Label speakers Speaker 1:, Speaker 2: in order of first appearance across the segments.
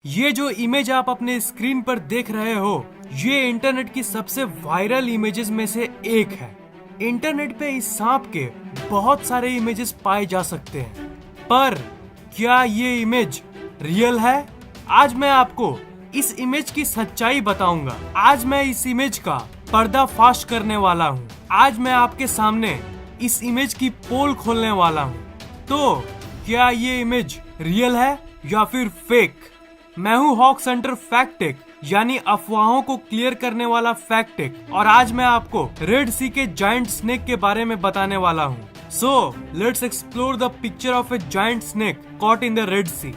Speaker 1: ये जो इमेज आप अपने स्क्रीन पर देख रहे हो, ये इंटरनेट की सबसे वायरल इमेजेस में से एक है। इंटरनेट पे इस सांप के बहुत सारे इमेजेस पाए जा सकते हैं, पर क्या ये इमेज रियल है? आज मैं आपको इस इमेज की सच्चाई बताऊंगा। आज मैं इस इमेज का पर्दाफाश करने वाला हूँ। आज मैं आपके सामने इस इमेज की पोल खोलने वाला हूँ। तो क्या ये इमेज रियल है या फिर फेक? मैं हूँ हॉक सेंटर फैक्ट टेक, यानी अफवाहों को क्लियर करने वाला फैक्ट टेक, और आज मैं आपको रेड सी के जायंट स्नेक के बारे में बताने वाला हूँ। So let's explore the picture of a giant snake caught in the Red Sea.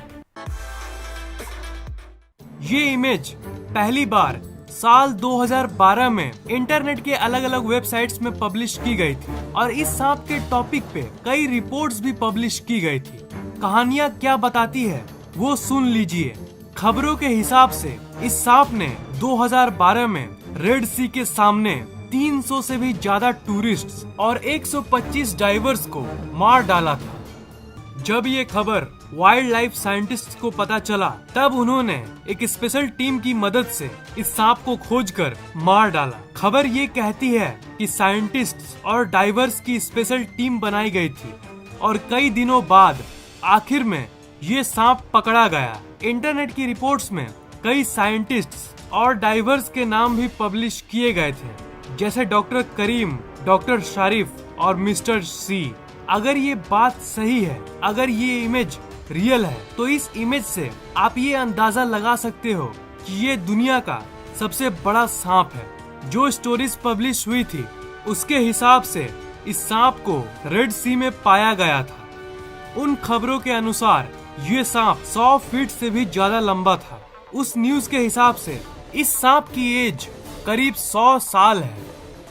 Speaker 1: ये इमेज पहली बार साल 2012 में इंटरनेट के अलग अलग वेबसाइट्स में पब्लिश की गई थी, और इस सांप के टॉपिक पे कई रिपोर्ट्स भी पब्लिश की गई थी। कहानियां क्या बताती है वो सुन लीजिए। खबरों के हिसाब से इस सांप ने 2012 में रेड सी के सामने 300 से भी ज्यादा टूरिस्ट्स और 125 डाइवर्स को मार डाला था। जब ये खबर वाइल्ड लाइफ साइंटिस्ट्स को पता चला, तब उन्होंने एक स्पेशल टीम की मदद से इस सांप को खोजकर मार डाला। खबर ये कहती है कि साइंटिस्ट्स और डाइवर्स की स्पेशल टीम बनाई गई थी, और कई दिनों बाद आखिर में ये सांप पकड़ा गया। इंटरनेट की रिपोर्ट्स में कई साइंटिस्ट्स और डाइवर्स के नाम भी पब्लिश किए गए थे, जैसे डॉक्टर करीम, डॉक्टर शारिफ और मिस्टर सी। अगर ये बात सही है, अगर ये इमेज रियल है, तो इस इमेज से आप ये अंदाजा लगा सकते हो कि ये दुनिया का सबसे बड़ा सांप है। जो स्टोरीज पब्लिश हुई थी उसके हिसाब से इस सांप को रेड सी में पाया गया था। उन खबरों के अनुसार ये सांप 100 फीट से भी ज्यादा लंबा था। उस न्यूज के हिसाब से इस सांप की एज करीब 100 साल है।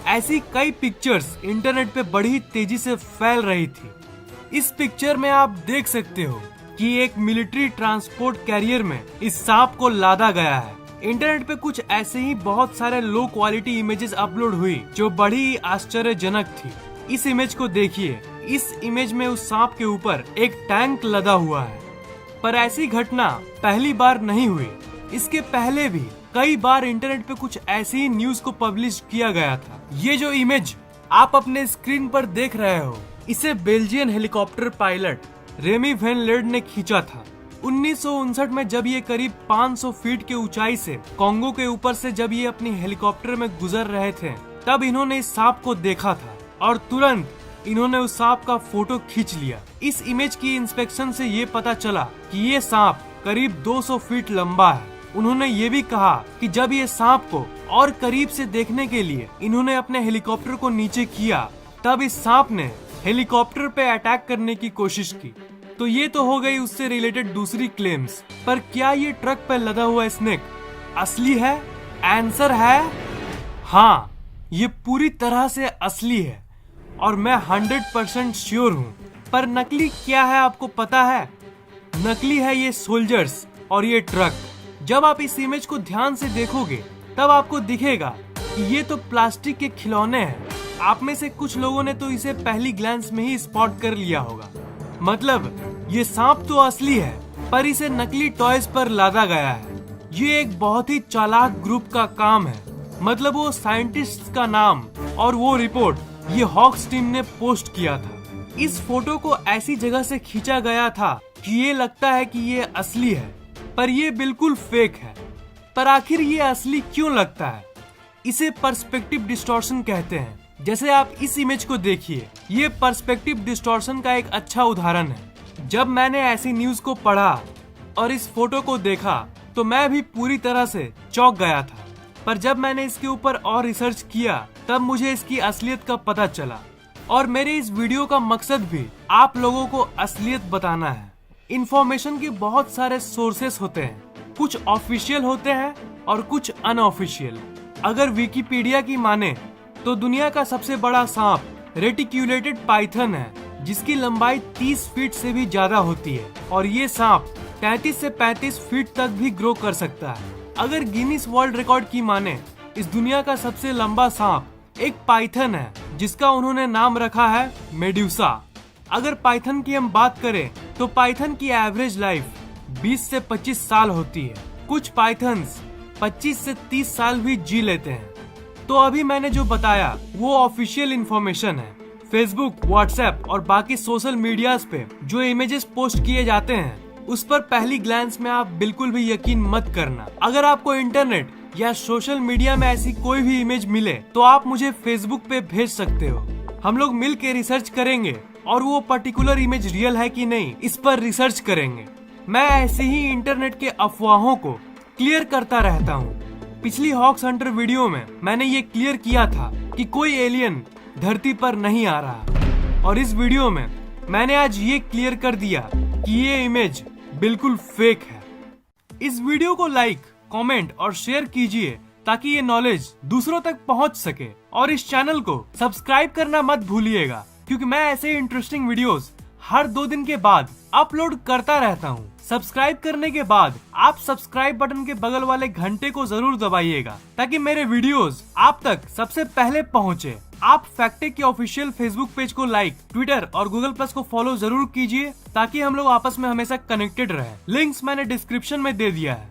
Speaker 1: ऐसी कई पिक्चर्स इंटरनेट पे बड़ी तेजी से फैल रही थी। इस पिक्चर में आप देख सकते हो कि एक मिलिट्री ट्रांसपोर्ट कैरियर में इस सांप को लादा गया है। इंटरनेट पे कुछ ऐसे ही बहुत सारे लो क्वालिटी इमेजेस अपलोड हुई जो बड़ी आश्चर्यजनक थी। इस इमेज को देखिए। इस इमेज में उस सांप के ऊपर एक टैंक लदा हुआ है, पर ऐसी घटना पहली बार नहीं हुई। इसके पहले भी कई बार इंटरनेट पे कुछ ऐसी ही न्यूज को पब्लिश किया गया था। ये जो इमेज आप अपने स्क्रीन पर देख रहे हो, इसे Belgian helicopter pilot Remi van Laerd ने खींचा था 1959 में, जब ये करीब 500 फीट की ऊंचाई से कॉन्गो के ऊपर से जब ये अपनी हेलीकॉप्टर में गुजर रहे थे, तब इन्होंने इस सांप को देखा था और तुरंत इन्होंने उस सांप का फोटो खींच लिया। इस इमेज की इंस्पेक्शन से ये पता चला कि ये सांप करीब 200 फीट लंबा है। उन्होंने ये भी कहा कि जब ये सांप को और करीब से देखने के लिए इन्होंने अपने हेलीकॉप्टर को नीचे किया, तब इस सांप ने हेलीकॉप्टर पे अटैक करने की कोशिश की। तो ये तो हो गई उससे रिलेटेड दूसरी क्लेम्स, पर क्या ये ट्रक पे लदा हुआ स्नेक असली है? आंसर है हाँ, ये पूरी तरह से असली है, और मैं 100% श्योर हूँ। पर नकली क्या है आपको पता है? नकली है ये सोल्जर्स और ये ट्रक। जब आप इस इमेज को ध्यान से देखोगे, तब आपको दिखेगा कि ये तो प्लास्टिक के खिलौने हैं। आप में से कुछ लोगों ने तो इसे पहली ग्लैंस में ही स्पॉट कर लिया होगा। मतलब ये सांप तो असली है, पर इसे नकली टॉयज पर लादा गया है। ये एक बहुत ही चालाक ग्रुप का काम है। मतलब वो साइंटिस्ट का नाम और वो रिपोर्ट ये हॉक्स टीम ने पोस्ट किया था। इस फोटो को ऐसी जगह से खींचा गया था कि ये लगता है कि ये असली है, पर ये बिल्कुल फेक है। पर आखिर ये असली क्यों लगता है? इसे पर्सपेक्टिव डिस्टॉर्शन कहते हैं। जैसे आप इस इमेज को देखिए, ये पर्सपेक्टिव डिस्टॉर्शन का एक अच्छा उदाहरण है। जब मैंने ऐसी न्यूज को पढ़ा और इस फोटो को देखा, तो मैं भी पूरी तरह से चौंक गया था। पर जब मैंने इसके ऊपर और रिसर्च किया, तब मुझे इसकी असलियत का पता चला। और मेरे इस वीडियो का मकसद भी आप लोगों को असलियत बताना है। इंफॉर्मेशन के बहुत सारे सोर्सेस होते हैं, कुछ ऑफिशियल होते हैं और कुछ अनऑफिशियल। अगर विकिपीडिया की माने तो दुनिया का सबसे बड़ा सांप रेटिक्यूलेटेड पाइथन है, जिसकी लंबाई 30 फीट से भी ज्यादा होती है, और ये सांप 33 से 35 फीट तक भी ग्रो कर सकता है। अगर गिनीज वर्ल्ड रिकॉर्ड की माने, इस दुनिया का सबसे लंबा सांप एक पाइथन है, जिसका उन्होंने नाम रखा है मेड्यूसा। अगर पाइथन की हम बात करें, तो पाइथन की एवरेज लाइफ 20 से 25 साल होती है। कुछ पाइथन्स 25 से 30 साल भी जी लेते हैं। तो अभी मैंने जो बताया वो ऑफिशियल इंफॉर्मेशन है। फेसबुक, व्हाट्सएप और बाकी सोशल मीडियाज पे जो इमेजेस पोस्ट किए जाते हैं उस पर पहली ग्लैंस में आप बिल्कुल भी यकीन मत करना। अगर आपको इंटरनेट या सोशल मीडिया में ऐसी कोई भी इमेज मिले तो आप मुझे फेसबुक पे भेज सकते हो। हम लोग मिल के रिसर्च करेंगे और वो पर्टिकुलर इमेज रियल है कि नहीं इस पर रिसर्च करेंगे। मैं ऐसे ही इंटरनेट के अफवाहों को क्लियर करता रहता हूँ। पिछली हॉक्स हंटर वीडियो में मैंने ये क्लियर किया था कि कोई एलियन धरती पर नहीं आ रहा, और इस वीडियो में मैंने आज ये क्लियर कर दिया कि ये इमेज बिल्कुल फेक है। इस वीडियो को लाइक, कमेंट और शेयर कीजिए ताकि ये नॉलेज दूसरों तक पहुंच सके, और इस चैनल को सब्सक्राइब करना मत भूलिएगा क्योंकि मैं ऐसे इंटरेस्टिंग वीडियोस हर 2 दिन के बाद अपलोड करता रहता हूँ। सब्सक्राइब करने के बाद आप सब्सक्राइब बटन के बगल वाले घंटे को जरूर दबाइएगा ताकि मेरे वीडियोस आप तक सबसे पहले पहुँचे। आप फैक्टेक के ऑफिशियल फेसबुक पेज को लाइक, ट्विटर और गूगल प्लस को फॉलो जरूर कीजिए ताकि हम लोग आपस में हमेशा कनेक्टेड रहे। लिंक्स मैंने डिस्क्रिप्शन में दे दिया है।